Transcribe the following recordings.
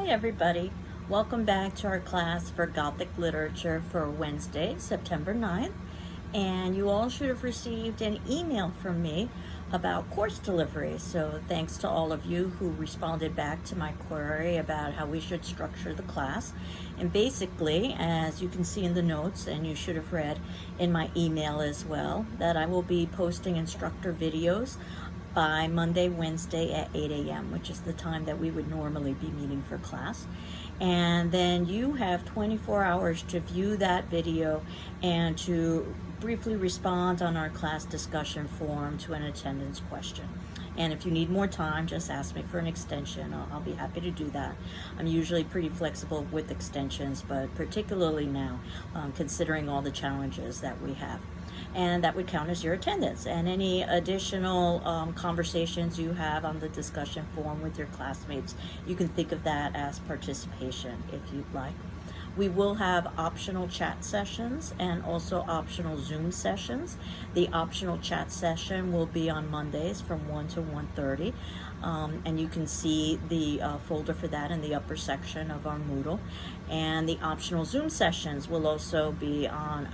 Hi everybody, welcome back to our class for Gothic Literature for Wednesday, September 9th. And you all should have received an email from me about course delivery. So thanks to all of you who responded back to my query about how we should structure the class. And basically, as you can see in the notes, and you should have read in my email as well, that I will be posting instructor videos by Monday, Wednesday at 8 a.m., which is the time that we would normally be meeting for class. And then you have 24 hours to view that video and to briefly respond on our class discussion forum to an attendance question. And if you need more time, just ask me for an extension. I'll be happy to do that. I'm usually pretty flexible with extensions, but particularly now, considering all the challenges that we have. And that would count as your attendance. And any additional conversations you have on the discussion forum with your classmates, you can think of that as participation if you'd like. We will have optional chat sessions and also optional Zoom sessions. The optional chat session will be on Mondays from 1 to 1:30. And you can see the folder for that in the upper section of our Moodle. And the optional Zoom sessions will also be on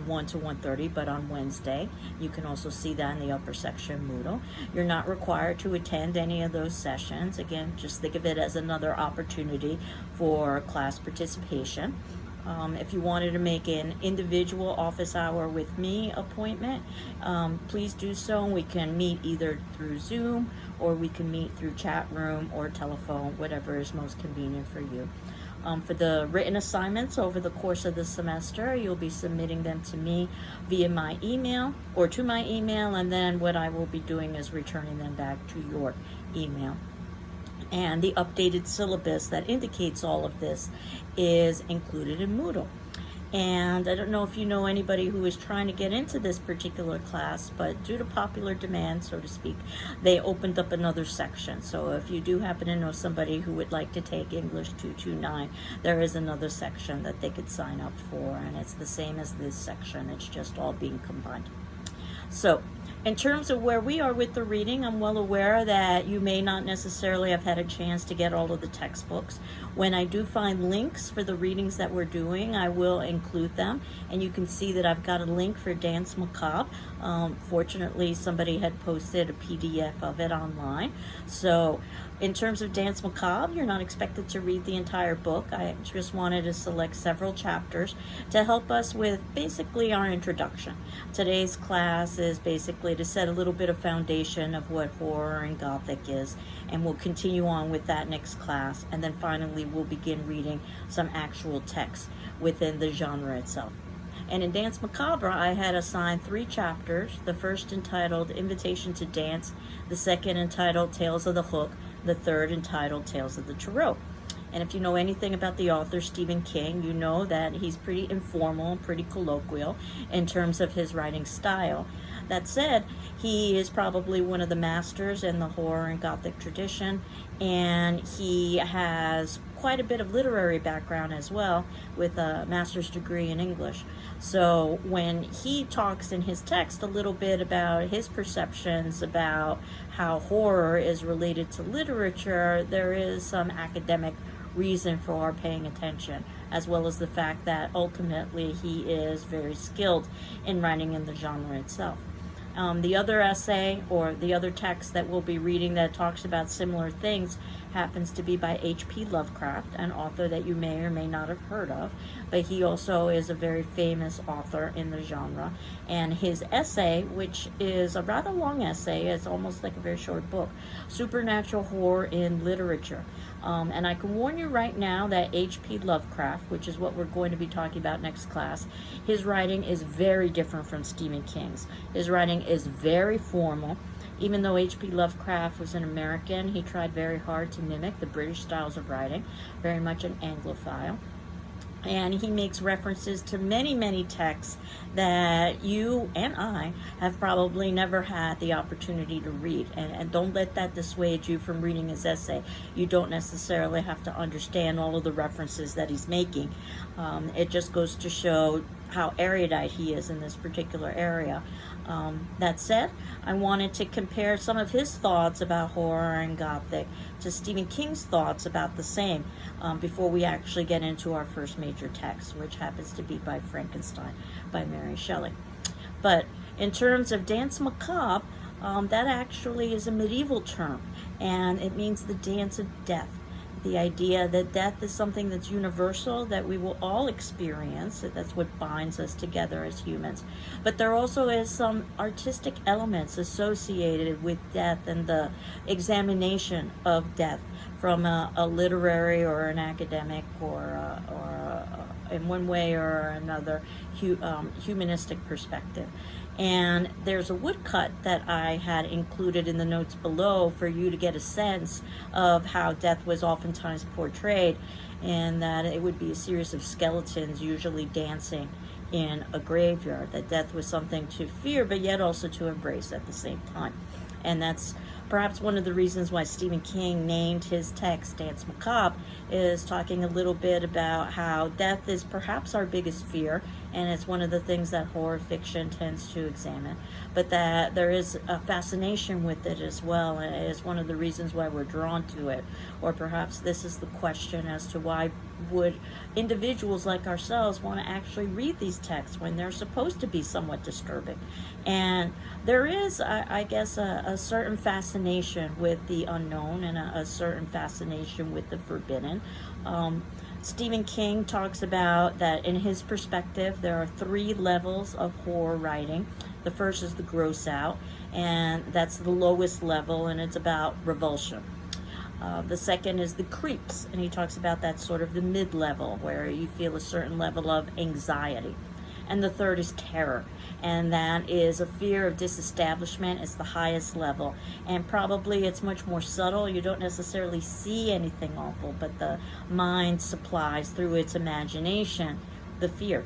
1 to 1:30, but on Wednesday. You can also see that in the upper section Moodle. You're not required to attend any of those sessions. Again, just think of it as another opportunity for class participation. If you wanted to make an individual office hour with me appointment, please do so. We can meet either through Zoom or we can meet through chat room or telephone, whatever is most convenient for you. For the written assignments over the course of the semester, you'll be submitting them to me via my email or to my email, and then what I will be doing is returning them back to your email. And the updated syllabus that indicates all of this is included in Moodle. And I don't know if you know anybody who is trying to get into this particular class, but due to popular demand, so to speak, they opened up another section. So if you do happen to know somebody who would like to take English 229, there is another section that they could sign up for, and it's the same as this section. It's just all being combined. So in terms of where we are with the reading, I'm well aware that you may not necessarily have had a chance to get all of the textbooks. When I do find links for the readings that we're doing, I will include them. And you can see that I've got a link for Danse Macabre. Fortunately, somebody had posted a PDF of it online. So in terms of Danse Macabre, you're not expected to read the entire book. I just wanted to select several chapters to help us with basically our introduction. Today's class is basically to set a little bit of foundation of what horror and Gothic is, and we'll continue on with that next class, and then finally we'll begin reading some actual text within the genre itself. And in Danse Macabre, I had assigned 3 chapters, the first entitled Invitation to Dance, the second entitled Tales of the Hook, the third entitled Tales of the Tarot. And if you know anything about the author Stephen King, you know that he's pretty informal, pretty colloquial in terms of his writing style. That said, he is probably one of the masters in the horror and Gothic tradition, and he has quite a bit of literary background as well, with a master's degree in English. So when he talks in his text a little bit about his perceptions about how horror is related to literature, there is some academic reason for our paying attention, as well as the fact that ultimately he is very skilled in writing in the genre itself. The other essay or the other text that we'll be reading that talks about similar things happens to be by H.P. Lovecraft, an author that you may or may not have heard of, but he also is a very famous author in the genre. And his essay, which is a rather long essay, it's almost like a very short book, Supernatural Horror in Literature. And I can warn you right now that H.P. Lovecraft, which is what we're going to be talking about next class, his writing is very different from Stephen King's. His writing is very formal. Even though H.P. Lovecraft was an American, he tried very hard to mimic the British styles of writing, very much an Anglophile. And he makes references to many, many texts that you and I have probably never had the opportunity to read. And don't let that dissuade you from reading his essay. You don't necessarily have to understand all of the references that he's making. It just goes to show how erudite he is in this particular area. That said, I wanted to compare some of his thoughts about horror and Gothic to Stephen King's thoughts about the same before we actually get into our first major text, which happens to be by Frankenstein by Mary Shelley. But in terms of Danse Macabre, that actually is a medieval term, and it means the dance of death. The idea that death is something that's universal, that we will all experience, that's what binds us together as humans. But there also is some artistic elements associated with death and the examination of death from a literary or an academic or in one way or another humanistic perspective. And there's a woodcut that I had included in the notes below for you to get a sense of how death was oftentimes portrayed, and that it would be a series of skeletons usually dancing in a graveyard, that death was something to fear but yet also to embrace at the same time. And that's perhaps one of the reasons why Stephen King named his text Danse Macabre, is talking a little bit about how death is perhaps our biggest fear, and it's one of the things that horror fiction tends to examine, but that there is a fascination with it as well, and it is one of the reasons why we're drawn to it. Or perhaps this is the question as to why would individuals like ourselves want to actually read these texts when they're supposed to be somewhat disturbing. And there is, I guess, a certain fascination with the unknown and a certain fascination with the forbidden. Stephen King talks about that in his perspective there are 3 levels of horror writing. The first is the gross out, and that's the lowest level, and it's about revulsion. The second is the creeps, and he talks about that sort of the mid-level where you feel a certain level of anxiety. And the third is terror, and that is a fear of disestablishment. It's the highest level, and probably it's much more subtle. You don't necessarily see anything awful, but the mind supplies through its imagination the fear.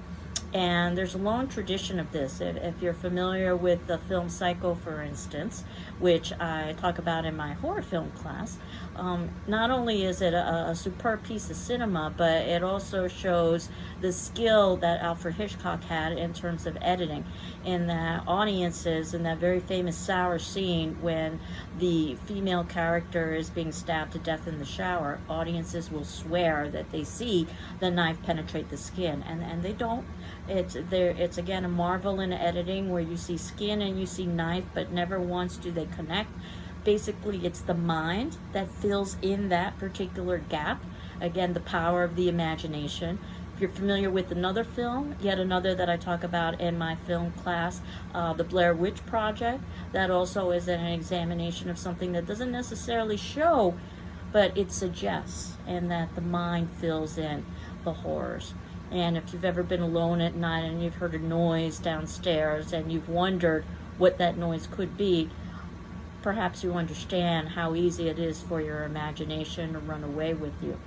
And there's a long tradition of this. If you're familiar with the film Psycho, for instance, which I talk about in my horror film class, not only is it a superb piece of cinema, but it also shows the skill that Alfred Hitchcock had in terms of editing, in that audiences, in that very famous shower scene when the female character is being stabbed to death in the shower, audiences will swear that they see the knife penetrate the skin, and they don't. It's again a marvel in editing where you see skin and you see knife, but never once do they connect. Basically, it's the mind that fills in that particular gap. Again, the power of the imagination. If you're familiar with another film, yet another that I talk about in my film class, the Blair Witch Project, that also is an examination of something that doesn't necessarily show, but it suggests, and that the mind fills in the horrors. And if you've ever been alone at night and you've heard a noise downstairs and you've wondered what that noise could be, perhaps you understand how easy it is for your imagination to run away with you.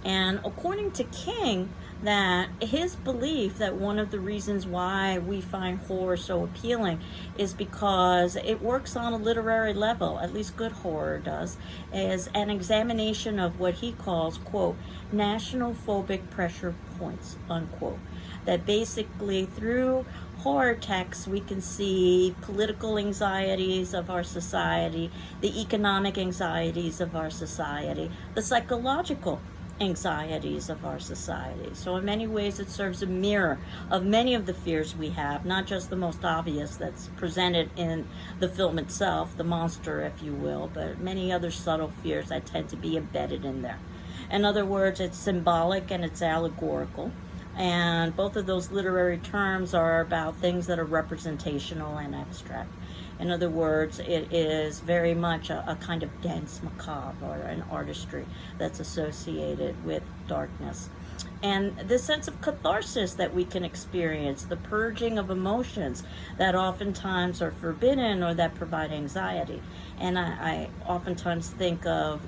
And according to King, that his belief that one of the reasons why we find horror so appealing is because it works on a literary level, at least good horror does, is an examination of what he calls, quote, national phobic pressure points, unquote. That basically through horror texts we can see political anxieties of our society, the economic anxieties of our society, the psychological anxieties of our society. So in many ways it serves a mirror of many of the fears we have, not just the most obvious that's presented in the film itself, the monster if you will, but many other subtle fears that tend to be embedded in there. In other words, it's symbolic and it's allegorical, and both of those literary terms are about things that are representational and abstract. In other words, it is very much a kind of danse macabre, or an artistry that's associated with darkness. And the sense of catharsis that we can experience, the purging of emotions that oftentimes are forbidden or that provide anxiety. And I oftentimes think of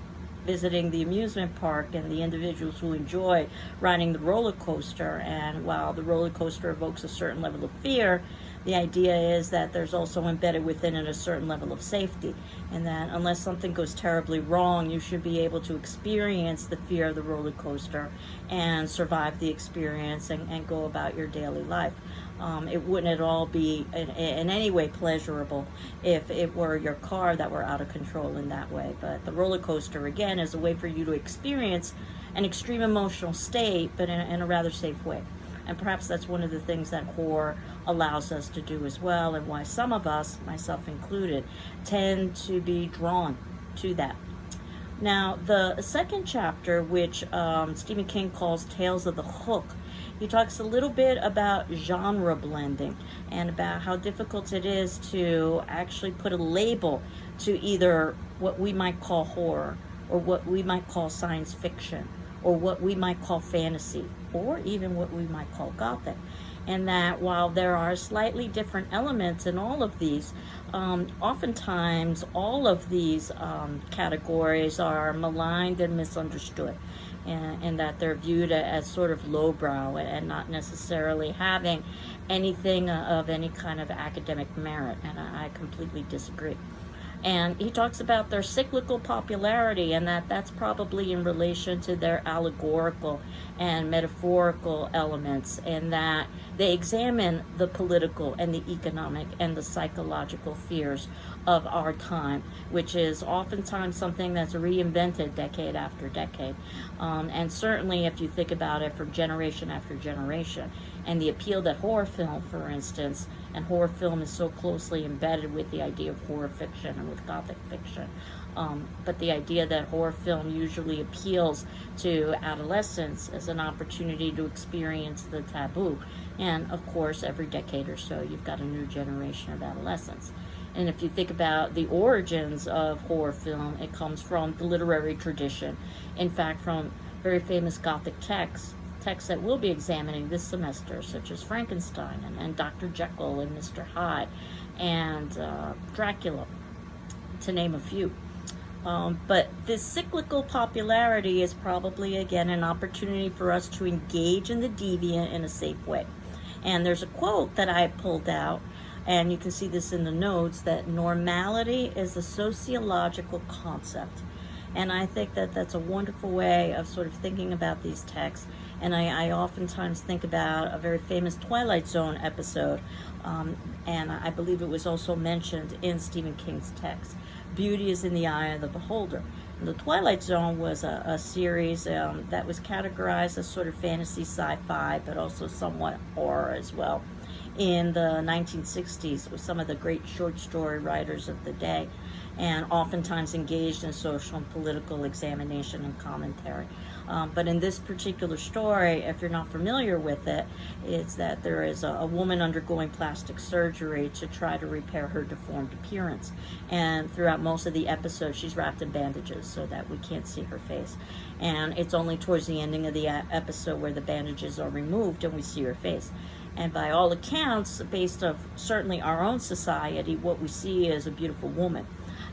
visiting the amusement park and the individuals who enjoy riding the roller coaster, and while the roller coaster evokes a certain level of fear, the idea is that there's also embedded within it a certain level of safety, and that unless something goes terribly wrong, you should be able to experience the fear of the roller coaster and survive the experience and go about your daily life. It wouldn't at all be in any way pleasurable if it were your car that were out of control in that way. But the roller coaster, again, is a way for you to experience an extreme emotional state, but in a rather safe way. And perhaps that's one of the things that horror allows us to do as well, and why some of us, myself included, tend to be drawn to that. Now, the second chapter, which Stephen King calls Tales of the Hook, he talks a little bit about genre blending and about how difficult it is to actually put a label to either what we might call horror, or what we might call science fiction, or what we might call fantasy, or even what we might call gothic. And that while there are slightly different elements in all of these, oftentimes all of these categories are maligned and misunderstood, and that they're viewed as sort of lowbrow and not necessarily having anything of any kind of academic merit. And I completely disagree. And he talks about their cyclical popularity, and that's probably in relation to their allegorical and metaphorical elements, and that they examine the political and the economic and the psychological fears of our time, which is oftentimes something that's reinvented decade after decade. And certainly if you think about it for generation after generation, and the appeal that horror film, for instance, and horror film is so closely embedded with the idea of horror fiction and with gothic fiction. But the idea that horror film usually appeals to adolescents as an opportunity to experience the taboo. And of course, every decade or so, you've got a new generation of adolescents. And if you think about the origins of horror film, it comes from the literary tradition. In fact, from very famous Gothic texts that we'll be examining this semester, such as Frankenstein and Dr. Jekyll and Mr. Hyde and Dracula, to name a few. But this cyclical popularity is probably, again, an opportunity for us to engage in the deviant in a safe way. And there's a quote that I pulled out, and you can see this in the notes, that normality is a sociological concept. And I think that that's a wonderful way of sort of thinking about these texts. And I oftentimes think about a very famous Twilight Zone episode, and I believe it was also mentioned in Stephen King's text. Beauty is in the eye of the beholder. And the Twilight Zone was a series that was categorized as sort of fantasy sci-fi, but also somewhat horror as well. In the 1960s, with some of the great short story writers of the day, and oftentimes engaged in social and political examination and commentary. But in this particular story, if you're not familiar with it, it's that there is a woman undergoing plastic surgery to try to repair her deformed appearance. And throughout most of the episode, she's wrapped in bandages so that we can't see her face. And it's only towards the ending of the episode where the bandages are removed and we see her face. And by all accounts, based of certainly our own society, what we see is a beautiful woman.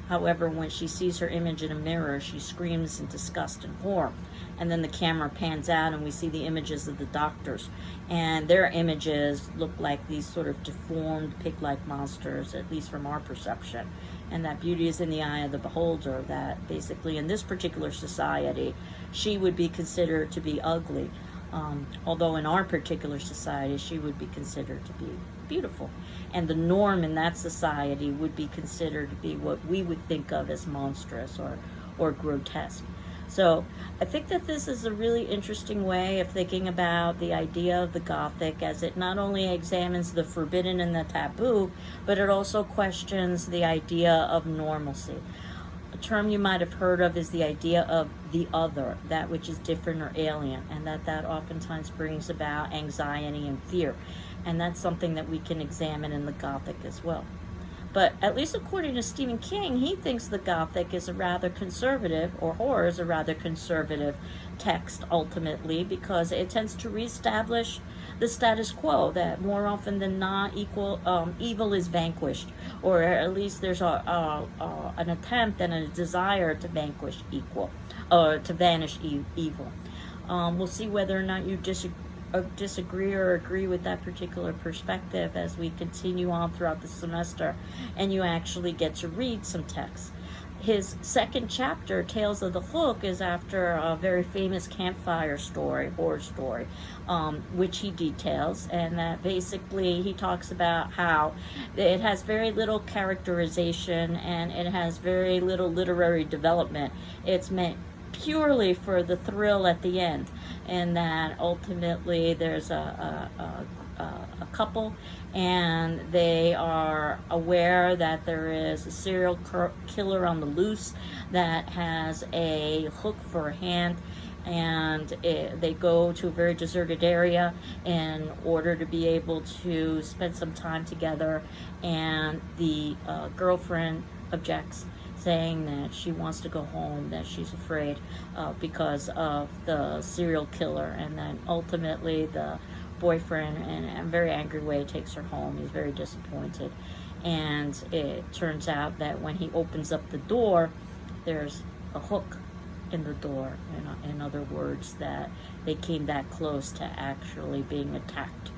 However, when she sees her image in a mirror, she screams in disgust and horror. And then the camera pans out and we see the images of the doctors. And their images look like these sort of deformed pig-like monsters, at least from our perception. And that beauty is in the eye of the beholder, that basically in this particular society, she would be considered to be ugly. Although in our particular society, she would be considered to be beautiful. And the norm in that society would be considered to be what we would think of as monstrous or grotesque. So I think that this is a really interesting way of thinking about the idea of the Gothic, as it not only examines the forbidden and the taboo, but it also questions the idea of normalcy. A term you might have heard of is the idea of the other, that which is different or alien, and that oftentimes brings about anxiety and fear. And that's something that we can examine in the Gothic as well. But at least according to Stephen King, he thinks the Gothic is a rather conservative, or horror is a rather conservative text ultimately, because it tends to reestablish the status quo, that more often than not evil is vanquished, or at least there's an attempt and a desire to vanquish to vanish evil. We'll see whether or not you disagree or agree with that particular perspective as we continue on throughout the semester and you actually get to read some text. His second chapter, Tales of the Hook, is after a very famous campfire story, horror story, which he details, and that basically he talks about how it has very little characterization and it has very little literary development. It's meant purely for the thrill at the end, and that ultimately there's a couple, and they are aware that there is a serial killer on the loose that has a hook for a hand, and they go to a very deserted area in order to be able to spend some time together, and the girlfriend objects, saying that she wants to go home, that she's afraid because of the serial killer, and then ultimately the boyfriend, in a very angry way, takes her home. He's very disappointed, and it turns out that when he opens up the door, there's a hook in the door. In other words, that they came that close to actually being attacked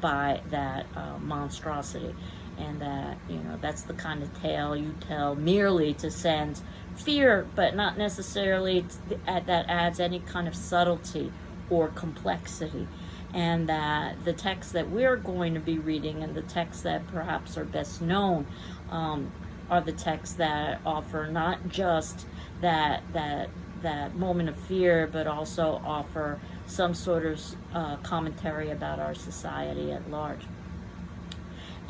by that monstrosity. And that, that's the kind of tale you tell merely to send fear, but not necessarily that adds any kind of subtlety or complexity. And that the texts that we're going to be reading, and the texts that perhaps are best known, are the texts that offer not just that moment of fear, but also offer some sort of commentary about our society at large.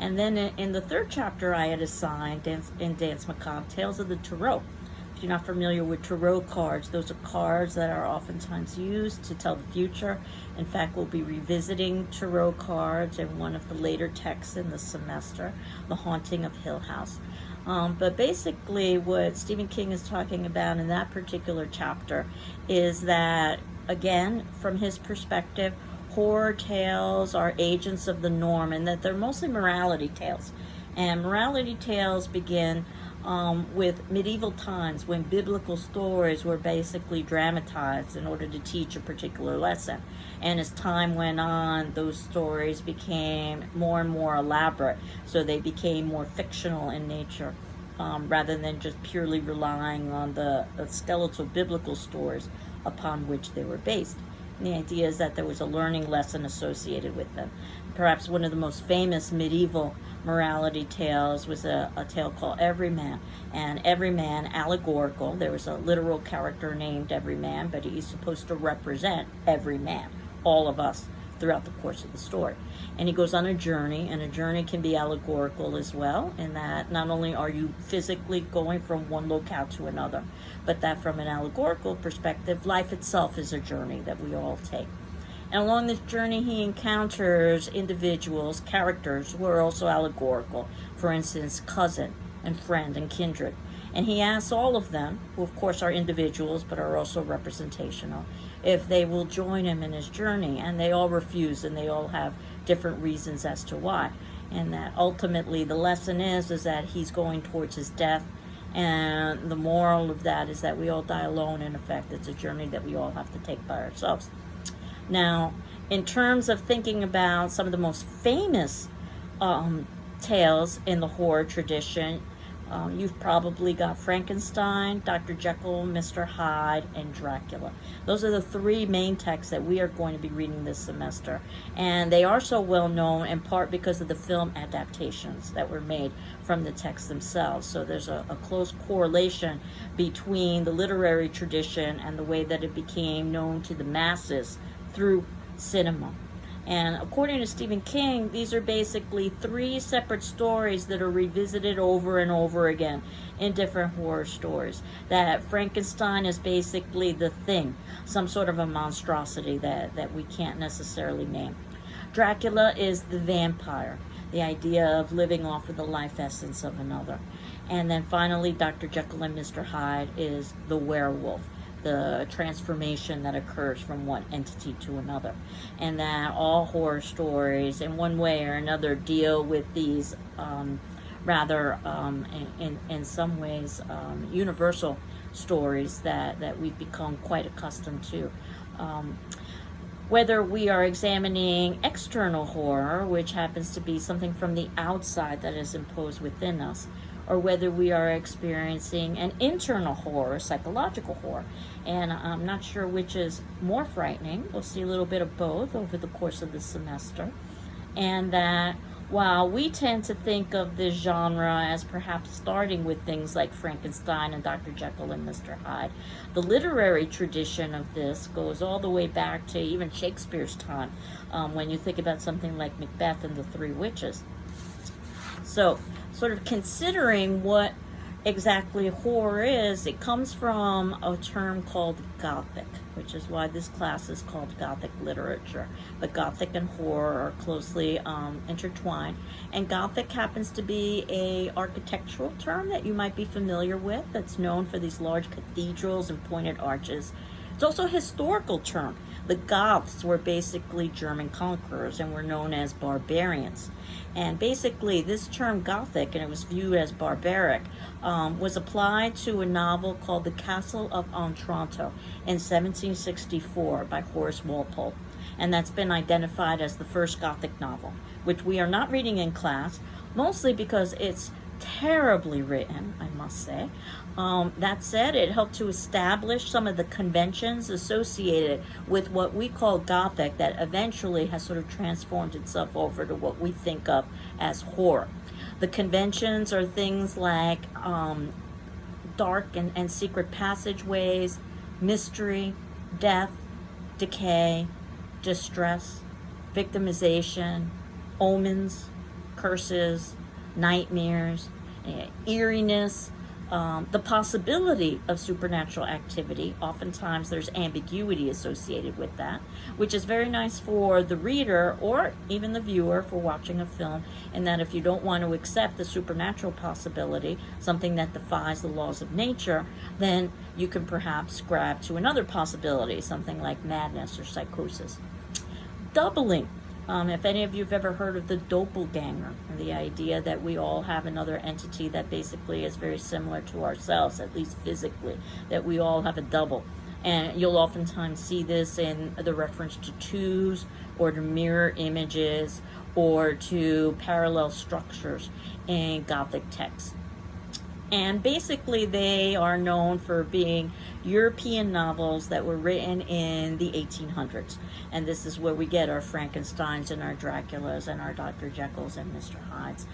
And then in the third chapter, I had assigned Danse Macabre, Tales of the Tarot. If you're not familiar with tarot cards, those are cards that are oftentimes used to tell the future. In fact, we'll be revisiting tarot cards in one of the later texts in the semester, The Haunting of Hill House. But basically what Stephen King is talking about in that particular chapter is that, again, from his perspective, horror tales are agents of the norm, and that they're mostly morality tales. And morality tales begin with medieval times, when biblical stories were basically dramatized in order to teach a particular lesson. And as time went on, those stories became more and more elaborate, so they became more fictional in nature, rather than just purely relying on the skeletal biblical stories upon which they were based. And the idea is that there was a learning lesson associated with them. Perhaps one of the most famous medieval morality tales was a tale called Everyman. And Everyman, allegorical, there was a literal character named Everyman, but he's supposed to represent every man, all of us, throughout the course of the story. And he goes on a journey, and a journey can be allegorical as well, in that not only are you physically going from one locale to another, but that from an allegorical perspective, life itself is a journey that we all take. And along this journey, he encounters individuals, characters, who are also allegorical. For instance, cousin and friend and kindred. And he asks all of them, who of course are individuals but are also representational, if they will join him in his journey. And they all refuse, and they all have different reasons as to why. And that ultimately the lesson is that he's going towards his death. And the moral of that is that we all die alone. In effect, it's a journey that we all have to take by ourselves. Now, in terms of thinking about some of the most famous tales in the horror tradition, you've probably got Frankenstein, Dr. Jekyll, Mr. Hyde, and Dracula. Those are the three main texts that we are going to be reading this semester. And they are so well known in part because of the film adaptations that were made from the texts themselves. So there's a close correlation between the literary tradition and the way that it became known to the masses through cinema. And according to Stephen King, these are basically three separate stories that are revisited over and over again in different horror stories. That Frankenstein is basically the thing, some sort of a monstrosity that we can't necessarily name. Dracula is the vampire, the idea of living off of the life essence of another. And then finally, Dr. Jekyll and Mr. Hyde is the werewolf, the transformation that occurs from one entity to another. And that all horror stories, in one way or another, deal with these rather, in some ways, universal stories that we've become quite accustomed to. Whether we are examining external horror, which happens to be something from the outside that is imposed within us, or whether we are experiencing an internal horror, psychological horror. And I'm not sure which is more frightening. We'll see a little bit of both over the course of the semester. And that while we tend to think of this genre as perhaps starting with things like Frankenstein and Dr. Jekyll and Mr. Hyde, the literary tradition of this goes all the way back to even Shakespeare's time, when you think about something like Macbeth and the Three Witches. So, sort of considering what exactly horror is, it comes from a term called Gothic, which is why this class is called Gothic literature. But Gothic and horror are closely intertwined, and Gothic happens to be a architectural term that you might be familiar with, that's known for these large cathedrals and pointed arches. It's also a historical term. The Goths were basically German conquerors and were known as barbarians. And basically, this term Gothic, and it was viewed as barbaric, was applied to a novel called The Castle of Otranto in 1764 by Horace Walpole. And that's been identified as the first Gothic novel, which we are not reading in class, mostly because it's terribly written, I must say. That said, it helped to establish some of the conventions associated with what we call Gothic that eventually has sort of transformed itself over to what we think of as horror. The conventions are things like dark and secret passageways, mystery, death, decay, distress, victimization, omens, curses, nightmares, eeriness, the possibility of supernatural activity. Oftentimes there's ambiguity associated with that, which is very nice for the reader or even the viewer for watching a film, in that if you don't want to accept the supernatural possibility, something that defies the laws of nature, then you can perhaps grab to another possibility, something like madness or psychosis. Doubling. If any of you have ever heard of the doppelganger, the idea that we all have another entity that basically is very similar to ourselves, at least physically, that we all have a double. And you'll oftentimes see this in the reference to twos or to mirror images or to parallel structures in Gothic texts. And basically they are known for being European novels that were written in the 1800s. And this is where we get our Frankensteins and our Draculas and our Dr. Jekylls and Mr. Hydes.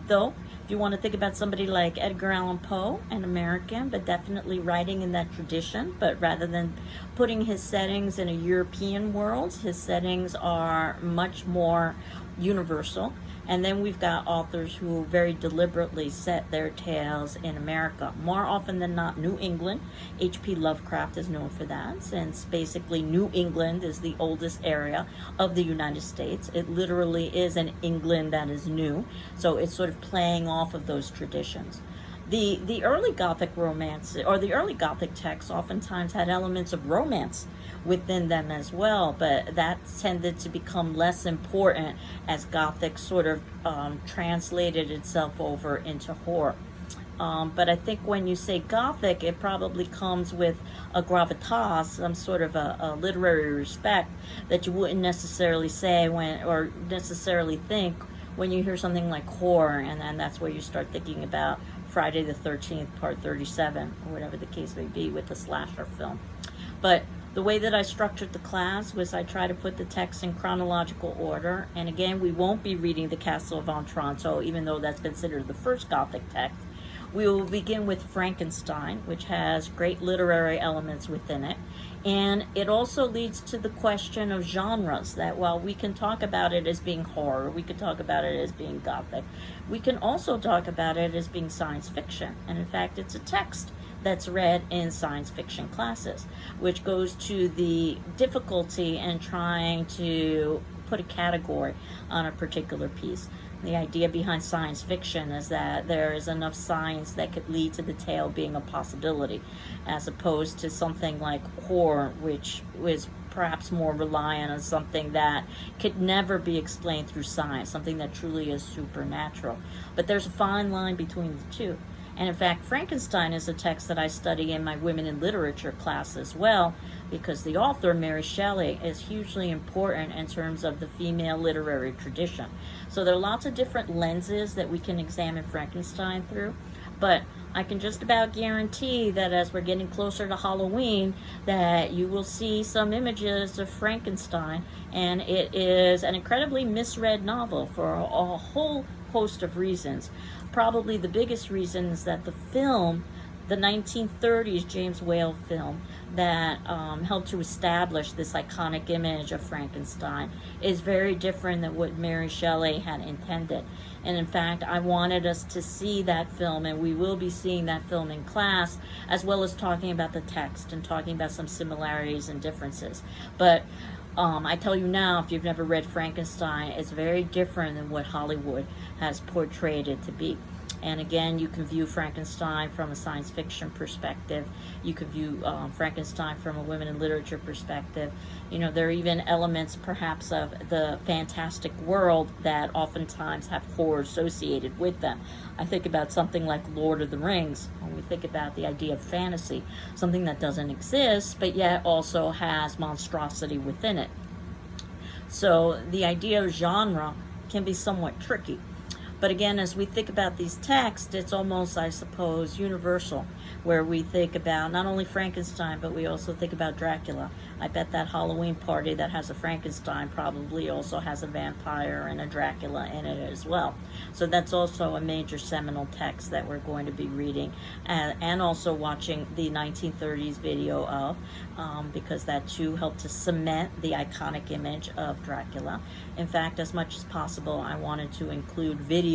Though, if you want to think about somebody like Edgar Allan Poe, an American, but definitely writing in that tradition, but rather than putting his settings in a European world, his settings are much more universal. And then we've got authors who very deliberately set their tales in America. More often than not, New England. H.P. Lovecraft is known for that, since basically New England is the oldest area of the United States. It literally is an England that is new. So it's sort of playing off of those traditions. The early Gothic romance, or the early Gothic texts, oftentimes had elements of romance within them as well, but that tended to become less important as Gothic sort of translated itself over into horror. But I think when you say Gothic, it probably comes with a gravitas, some sort of a literary respect that you wouldn't necessarily say or necessarily think when you hear something like horror, and then that's where you start thinking about Friday the 13th, part 37, or whatever the case may be with the slasher film. But the way that I structured the class was I try to put the text in chronological order. And again, we won't be reading The Castle of Otranto, even though that's considered the first Gothic text. We will begin with Frankenstein, which has great literary elements within it. And it also leads to the question of genres, that while we can talk about it as being horror, we can talk about it as being Gothic, we can also talk about it as being science fiction. And in fact, it's a text that's read in science fiction classes, which goes to the difficulty in trying to put a category on a particular piece. The idea behind science fiction is that there is enough science that could lead to the tale being a possibility, as opposed to something like horror, which is perhaps more reliant on something that could never be explained through science, something that truly is supernatural. But there's a fine line between the two. And in fact, Frankenstein is a text that I study in my Women in Literature class as well, because the author, Mary Shelley, is hugely important in terms of the female literary tradition. So there are lots of different lenses that we can examine Frankenstein through, but I can just about guarantee that as we're getting closer to Halloween, that you will see some images of Frankenstein, and it is an incredibly misread novel for a whole host of reasons. Probably the biggest reason is that the film, the 1930s James Whale film that helped to establish this iconic image of Frankenstein, is very different than what Mary Shelley had intended. And in fact, I wanted us to see that film, and we will be seeing that film in class, as well as talking about the text and talking about some similarities and differences. But I tell you now, if you've never read Frankenstein, it's very different than what Hollywood has portrayed it to be. And again, you can view Frankenstein from a science fiction perspective. You can view Frankenstein from a women in literature perspective. You know, there are even elements perhaps of the fantastic world that oftentimes have horror associated with them. I think about something like Lord of the Rings, when we think about the idea of fantasy, something that doesn't exist, but yet also has monstrosity within it. So the idea of genre can be somewhat tricky. But again, as we think about these texts, it's almost, I suppose, universal, where we think about not only Frankenstein, but we also think about Dracula. I bet that Halloween party that has a Frankenstein probably also has a vampire and a Dracula in it as well. So that's also a major seminal text that we're going to be reading, and also watching the 1930s video of, because that too helped to cement the iconic image of Dracula. In fact, as much as possible, I wanted to include video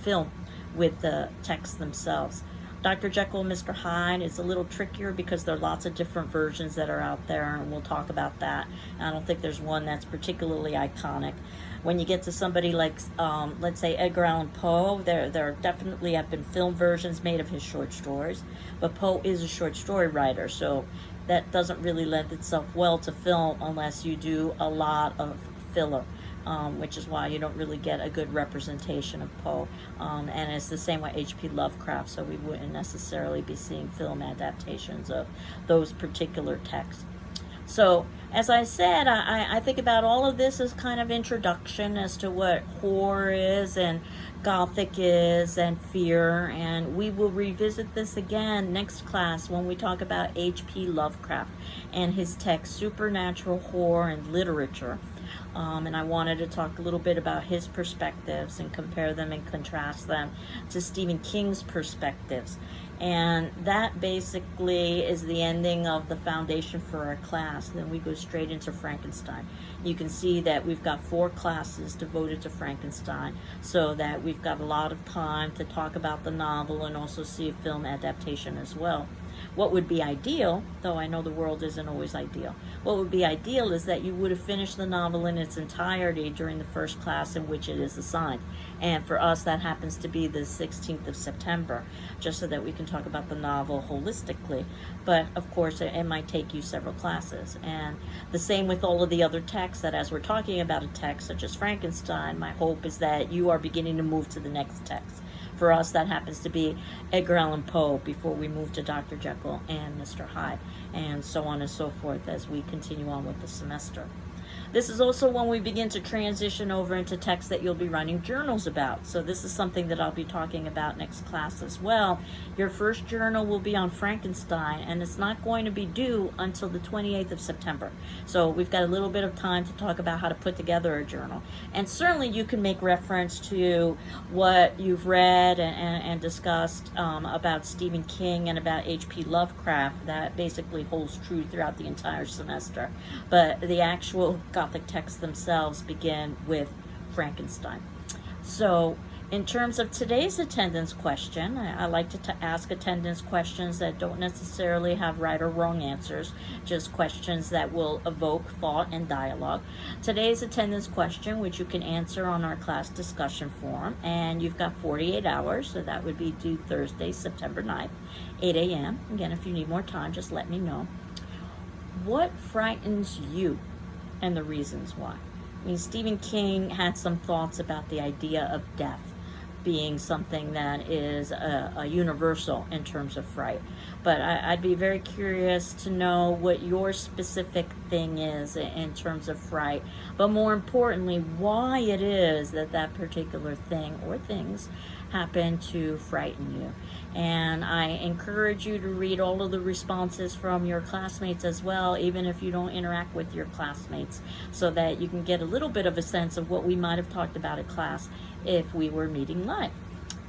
film with the texts themselves. Dr. Jekyll and Mr. Hyde is a little trickier because there are lots of different versions that are out there, and we'll talk about that. I don't think there's one that's particularly iconic. When you get to somebody like, let's say, Edgar Allan Poe, there definitely have been film versions made of his short stories, but Poe is a short story writer, so that doesn't really lend itself well to film unless you do a lot of filler. Which is why you don't really get a good representation of Poe. And it's the same with H.P. Lovecraft, so we wouldn't necessarily be seeing film adaptations of those particular texts. So, as I said, I think about all of this as kind of introduction as to what horror is and Gothic is and fear, and we will revisit this again next class when we talk about H.P. Lovecraft and his text Supernatural Horror and Literature. And I wanted to talk a little bit about his perspectives and compare them and contrast them to Stephen King's perspectives. And that basically is the ending of the foundation for our class. Then we go straight into Frankenstein. You can see that we've got 4 classes devoted to Frankenstein, so that we've got a lot of time to talk about the novel and also see a film adaptation as well. What would be ideal, though I know the world isn't always ideal, what would be ideal is that you would have finished the novel in its entirety during the first class in which it is assigned. And for us, that happens to be the 16th of September, just so that we can talk about the novel holistically. But of course, it might take you several classes. And the same with all of the other texts, that as we're talking about a text such as Frankenstein, my hope is that you are beginning to move to the next text. For us, that happens to be Edgar Allan Poe before we move to Dr. Jekyll and Mr. Hyde, and so on and so forth as we continue on with the semester. This is also when we begin to transition over into texts that you'll be writing journals about. So this is something that I'll be talking about next class as well. Your first journal will be on Frankenstein, and it's not going to be due until the 28th of September. So we've got a little bit of time to talk about how to put together a journal. And certainly you can make reference to what you've read and discussed about Stephen King and about H.P. Lovecraft. That basically holds true throughout the entire semester. But the actual Gothic texts themselves begin with Frankenstein. So in terms of today's attendance question, I like to ask attendance questions that don't necessarily have right or wrong answers, just questions that will evoke thought and dialogue. Today's attendance question, which you can answer on our class discussion forum, and you've got 48 hours, so that would be due Thursday, September 9th, 8 a.m. Again, if you need more time, just let me know. What frightens you, and the reasons why? I mean, Stephen King had some thoughts about the idea of death. being something that is a universal in terms of fright. But I'd be very curious to know what your specific thing is in terms of fright, but more importantly, why it is that that particular thing or things happen to frighten you. And I encourage you to read all of the responses from your classmates as well, even if you don't interact with your classmates, so that you can get a little bit of a sense of what we might have talked about at class if we were meeting live.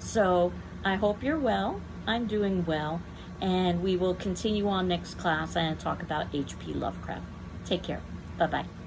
So I hope you're well. I'm doing well. And we will continue on next class and talk about H.P. Lovecraft. Take care. Bye-bye.